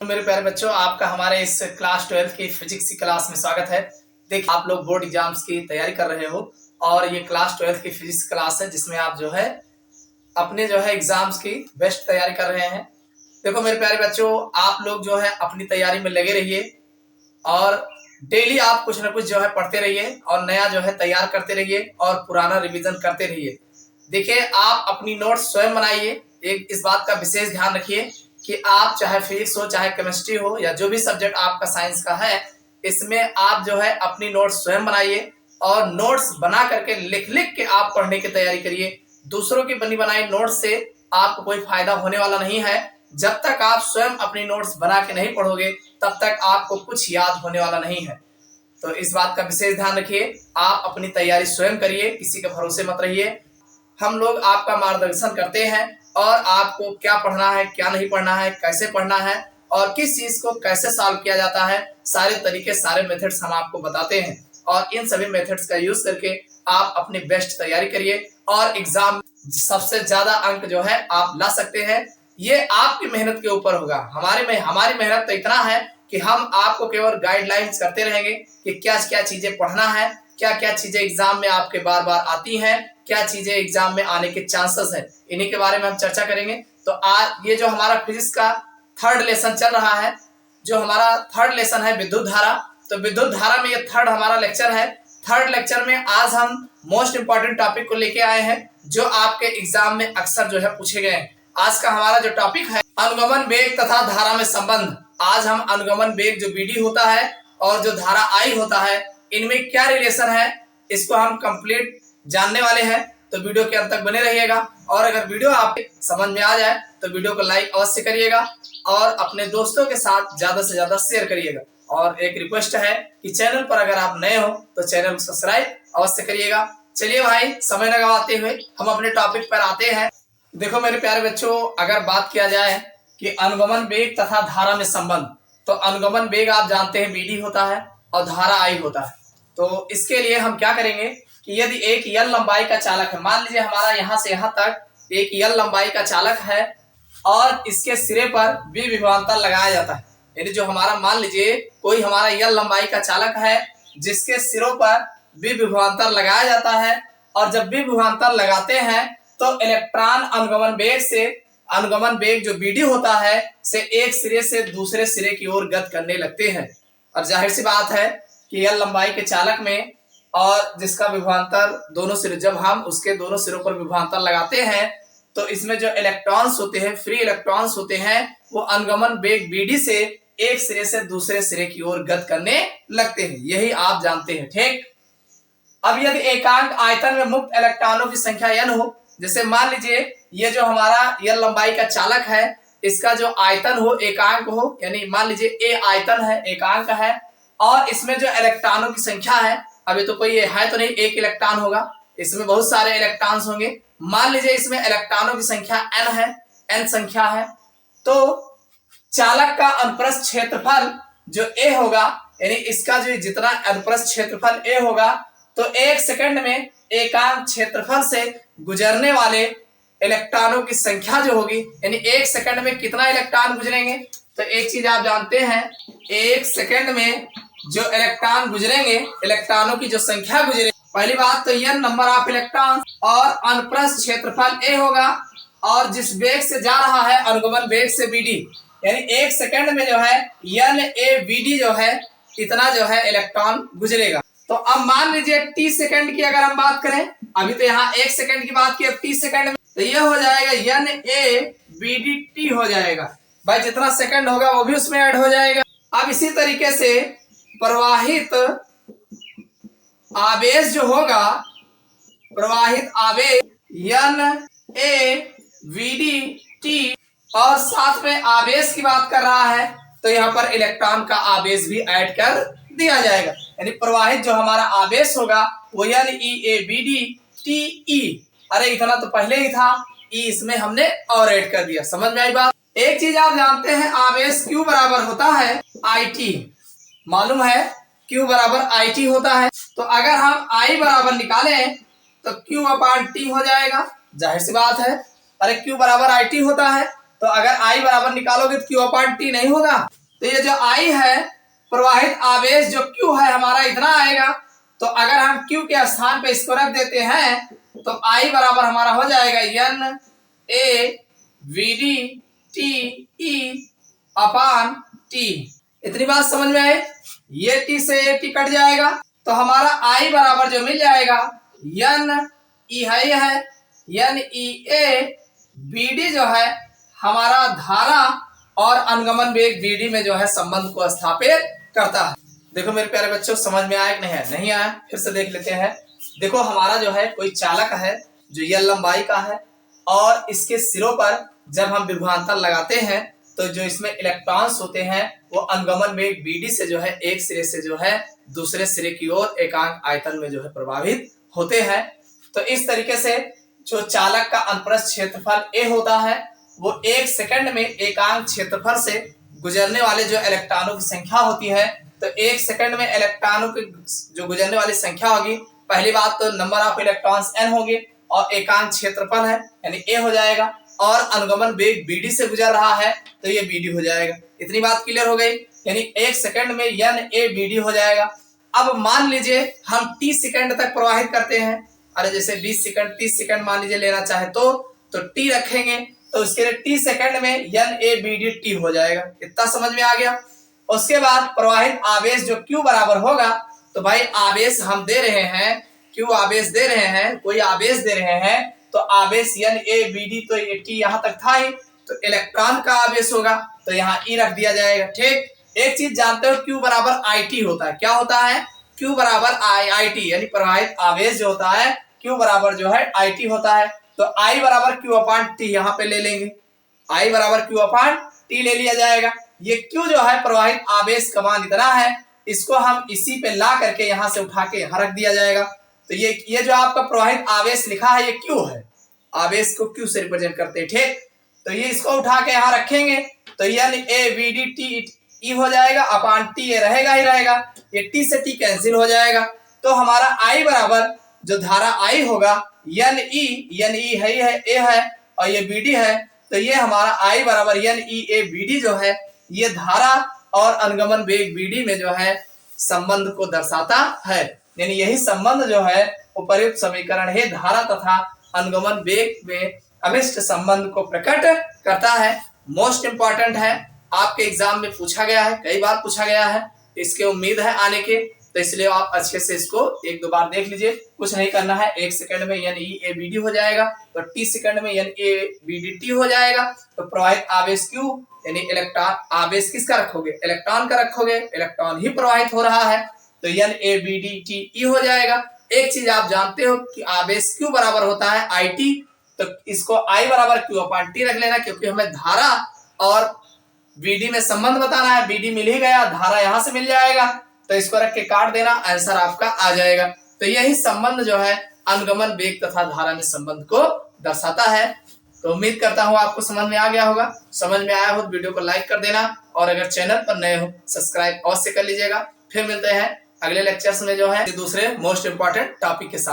मेरे प्यारे बच्चों, आपका हमारे इस क्लास 12 की फिजिक्स की क्लास में स्वागत है। देखिए, आप लोग बोर्ड एग्जाम्स की तैयारी कर रहे हो और ये क्लास 12 की फिजिक्स क्लास है जिसमें आप जो है अपने एग्जाम्स की बेस्ट तैयारी कर रहे हैं। देखो मेरे प्यारे बच्चों, आप लोग अपनी तैयारी में लगे रहिए और डेली आप कुछ ना कुछ पढ़ते रहिए और नया तैयार करते रहिए और पुराना रिवीजन करते रहिए। देखिए, आप अपनी नोट्स स्वयं बनाइए। एक इस बात का विशेष ध्यान रखिए कि आप चाहे फिजिक्स हो चाहे केमिस्ट्री हो या जो भी सब्जेक्ट आपका साइंस का है, इसमें आप अपनी नोट्स स्वयं बनाइए और नोट्स बना करके लिख लिख के आप पढ़ने की तैयारी करिए। दूसरों की बनी बनाई नोट्स से आपको कोई फायदा होने वाला नहीं है। जब तक आप स्वयं अपनी नोट्स बना के नहीं पढ़ोगे तब तक आपको कुछ याद होने वाला नहीं है। तो इस बात का विशेष ध्यान रखिए। आप अपनी तैयारी स्वयं करिए, किसी के भरोसे मत रहिए। हम लोग आपका मार्गदर्शन करते हैं और आपको क्या पढ़ना है, क्या नहीं पढ़ना है, कैसे पढ़ना है और किस चीज को कैसे सॉल्व किया जाता है, सारे तरीके, सारे मेथड्स हम आपको बताते हैं और इन सभी मेथड्स का यूज करके आप अपनी बेस्ट तैयारी करिए और एग्जाम सबसे ज्यादा अंक आप ला सकते हैं। ये आपकी मेहनत के ऊपर होगा। हमारी मेहनत तो इतना है कि हम आपको केवल गाइडलाइंस करते रहेंगे कि क्या क्या चीजें पढ़ना है, क्या क्या चीजें एग्जाम में आपके बार बार आती हैं, क्या चीजें एग्जाम में आने के चांसेस है, इन्हीं के बारे में हम चर्चा करेंगे। तो आज ये जो हमारा फिजिक्स का थर्ड लेसन चल रहा है, जो हमारा थर्ड लेसन है विद्युत धारा, तो विद्युत धारा में ये थर्ड हमारा लेक्चर है। थर्ड लेक्चर में आज हम मोस्ट इंपॉर्टेंट टॉपिक को लेके आए हैं जो आपके एग्जाम में अक्सर पूछे गए हैं। आज का हमारा जो टॉपिक है अनुगमन वेग तथा धारा में संबंध। आज हम अनुगमन वेग जो बीडी होता है और जो धारा आई होता है, इनमें क्या रिलेशन है, इसको हम कंप्लीट जानने वाले हैं। तो वीडियो के अंत तक बने रहिएगा और अगर वीडियो आपको समझ में आ जाए तो वीडियो को लाइक अवश्य करिएगा और अपने दोस्तों के साथ ज्यादा से ज्यादा शेयर करिएगा। और एक रिक्वेस्ट है कि चैनल पर अगर आप नए हो तो चैनल को सब्सक्राइब अवश्य करिएगा। चलिए भाई, समय न गवाते हुए हम अपने टॉपिक पर आते हैं। देखो मेरे प्यारे बच्चों, अगर बात किया जाए कि अनुगमन वेग तथा धारा में संबंध, तो अनुगमन वेग आप जानते हैं बीडी होता है और धारा आई होता है। तो इसके लिए हम क्या करेंगे कि यदि एक यल लंबाई का चालक है, मान लीजिए हमारा यहाँ से यहाँ तक एक यल लंबाई का चालक है और इसके सिरे पर बी विभवांतर लगाया जाता है। यानी जो हमारा मान लीजिए कोई हमारा यल लंबाई का चालक है जिसके सिरों पर बी विभवांतर लगाया जाता है और जब बी विभवांतर लगाते हैं तो इलेक्ट्रॉन अनुगमन वेग जो बीडी होता है से एक सिरे से दूसरे सिरे की ओर गति करने लगते हैं। और जाहिर सी बात है कि यल लंबाई के चालक में और जिसका विभवांतर दोनों सिरे, जब हम उसके दोनों सिरों पर विभवांतर लगाते हैं तो इसमें जो इलेक्ट्रॉन्स होते हैं, फ्री इलेक्ट्रॉन्स होते हैं, वो अनुगमन वेग बीडी से एक सिरे से दूसरे सिरे की ओर गति करने लगते हैं। यही आप जानते हैं, ठीक। अब यदि एकांक आयतन में मुक्त इलेक्ट्रॉनों की संख्या n हो, जैसे मान लीजिए ये जो हमारा यल लंबाई का चालक है, इसका जो आयतन हो एकांक हो, यानी मान लीजिए ए आयतन है, एकांक है और इसमें जो इलेक्ट्रॉनों की संख्या है, अभी तो कोई है तो नहीं, एक इलेक्ट्रॉन होगा, इसमें बहुत सारे इलेक्ट्रॉन्स होंगे। मान लीजिए इसमें इलेक्ट्रॉनों की संख्या n है, n संख्या है, तो चालक का अनुप्रस्थ क्षेत्रफल जो a होगा, यानी इसका जो जितना अनुप्रस्थ क्षेत्रफल a होगा, तो एक सेकंड में एकांक क्षेत्रफल से गुजरने वाले इलेक्ट्रॉनों की संख्या जो होगी, यानी एक सेकंड में कितना इलेक्ट्रॉन गुजरेंगे, तो एक चीज आप जानते हैं, एक सेकंड में जो इलेक्ट्रॉन गुजरेंगे, इलेक्ट्रॉनों की जो संख्या गुजरेगी, पहली बात तो n नंबर ऑफ इलेक्ट्रॉन और अनुप्रस्थ क्षेत्रफल a होगा और जिस वेग से जा रहा है अनुगमन वेग से bd, यानी एक सेकंड में n a bd इतना इलेक्ट्रॉन गुजरेगा। तो अब मान लीजिए t सेकंड की अगर हम बात करें, अभी तो यहाँ एक सेकंड की बात की, अब t सेकंड में तो ये हो जाएगा n a bd t हो जाएगा। भाई जितना सेकंड होगा वो भी उसमें ऐड हो जाएगा। अब इसी तरीके से प्रवाहित आवेश जो होगा, प्रवाहित आवेश n a vd t और साथ में आवेश की बात कर रहा है तो यहाँ पर इलेक्ट्रॉन का आवेश भी ऐड कर दिया जाएगा। यानी प्रवाहित जो हमारा आवेश होगा वो n e a b d t e, अरे इतना तो पहले ही था, e इसमें हमने और ऐड कर दिया। समझ में आई बात। एक चीज आप जानते हैं, आवेश q बराबर होता है it, मालूम है q बराबर it होता है। तो अगर हम I बराबर निकालें तो q अपान t हो जाएगा, जाहिर सी बात है। अरे q बराबर it होता है तो अगर I बराबर निकालोगे तो Q अपॉन T नहीं होगा। तो ये जो I है प्रवाहित आवेश जो Q है हमारा इतना आएगा। तो अगर हम Q के स्थान पे इसको रख देते हैं तो I बराबर हमारा हो जाएगा N A VD T E upon T। इतनी बात समझ में आए। ये T से ये T कट जाएगा तो हमारा I बराबर जो मिल जाएगा N E है N E A BD जो है हमारा धारा और अनुगमन वेग BD में जो है संबंध को स्थापित करता है। देखो मेरे प्यारे बच्चों, समझ में आया कि नहीं है? नहीं आया, फिर से देख लेते हैं। देखो हमारा जो है कोई चालक है जो L लंबाई का है और इसके सिरों पर जब हम विभवांतर लगाते हैं तो जो इसमें इलेक्ट्रॉन्स होते हैं वो अनुगमन वेग BD से जो है एक सिरे से जो है दूसरे सिरे की ओर एकांक आयतन में जो है प्रभावित होते हैं। तो इस तरीके से जो चालक का अनुप्रस्थ क्षेत्रफल A होता है वो 1 सेकंड में एकांक क्षेत्रफल से गुजरने वाले जो इलेक्ट्रॉनों की संख्या होती है, तो 1 सेकंड में इलेक्ट्रॉनों की जो गुजरने वाली संख्या होगी, पहली बात तो नंबर ऑफ इलेक्ट्रॉन्स n होंगे और एकांक क्षेत्रफल है यानी A हो जाएगा और अनुगमन वेग BD से गुजर रहा है तो ये BD हो जाएगा। इतनी बात क्लियर हो गई। यानी 1 सेकंड में NA BD हो जाएगा। अब मान लीजिए हम T सेकंड तक प्रवाहित करते हैं, अरे जैसे 20 सेकंड 30 सेकंड मान लीजिए लेना चाहे तो T रखेंगे तो उसके लिए T सेकंड में NA BD T हो जाएगा। इतना समझ में आ गया। उसके बाद प्रवाहित आवेश जो Q बराबर होगा, तो भाई आवेश हम दे रहे हैं, Q आवेश दे रहे हैं, कोई आवेश दे रहे हैं तो आवेश NA BD, तो ये T यहाँ तक था ही, तो इलेक्ट्रॉन का आवेश होगा तो यहाँ E रख दिया जाएगा। ठीक, एक चीज जानते हो Q बराबर IT होता है। क्या होता है? Q बराबर IT यानी प्रवाहित आवेश जो होता है Q बराबर जो है IT होता है। तो I बराबर Q अपान T यहाँ पे ले लेंगे, I बराबर Q अपान T ले लिया जाएगा। ये Q जो है प्रवाहित आवेश का मान इतना है, इसको हम इसी पे ला करके यहाँ से उठा के यहाँ रख दिया जाएगा। तो ये जो आपका प्रवाहित आवेश लिखा है ये Q है, आवेश को Q से रिप्रेजेंट करते हैं। ठीक, तो ये इसको उठा के यहाँ रखेंगे तो NA BD T E हो जाएगा अपान T ये रहेगा ही रहेगा, ये T से T कैंसिल हो जाएगा। तो हमारा I बराबर जो धारा I होगा NE है A है और ये BD है, तो ये हमारा I बराबर NEA BD जो है ये धारा और अनुगमन वेग BD में जो है संबंध को दर्शाता है। यानी यही संबंध जो है उपर्युक्त समीकरण है धारा तथा अनुगमन वेग में अभिष्ट संबंध को प्रकट करता है। मोस्ट इंपॉर्टेंट है, आपके एग्जाम में पूछा गया है, कई बार पूछा गया है, इसके उम्मीद है आने के, तो इसलिए आप अच्छे से इसको 1-2 बार देख लीजिए। कुछ नहीं करना है, 1 सेकंड में NEA BD हो जाएगा तो T सेकंड में NA BD T हो जाएगा। तो प्रवाहित आवेश Q यानी इलेक्ट्रॉन आवेश किसका रखोगे? इलेक्ट्रॉन का रखोगे, इलेक्ट्रॉन ही प्रवाहित हो रहा है तो NA BD T E हो जाएगा। एक चीज आप जानते हो कि आवेश Q बराबर होता है IT, तो इसको I बराबर Q अपान T रख लेना, क्योंकि हमें धारा और BD में संबंध बताना है। BD मिल ही गया, धारा यहां से मिल जाएगा तो इसको रख के काट देना, आंसर आपका आ जाएगा। तो यही संबंध जो है अनुगमन वेग तथा धारा में संबंध को दर्शाता है। तो उम्मीद करता हूँ आपको समझ में आ गया होगा। समझ में आया हो तो वीडियो को लाइक कर देना और अगर चैनल पर नए हो सब्सक्राइब अवश्य कर लीजिएगा। फिर मिलते हैं अगले लेक्चर्स में जो है दूसरे मोस्ट इंपॉर्टेंट टॉपिक के साथ।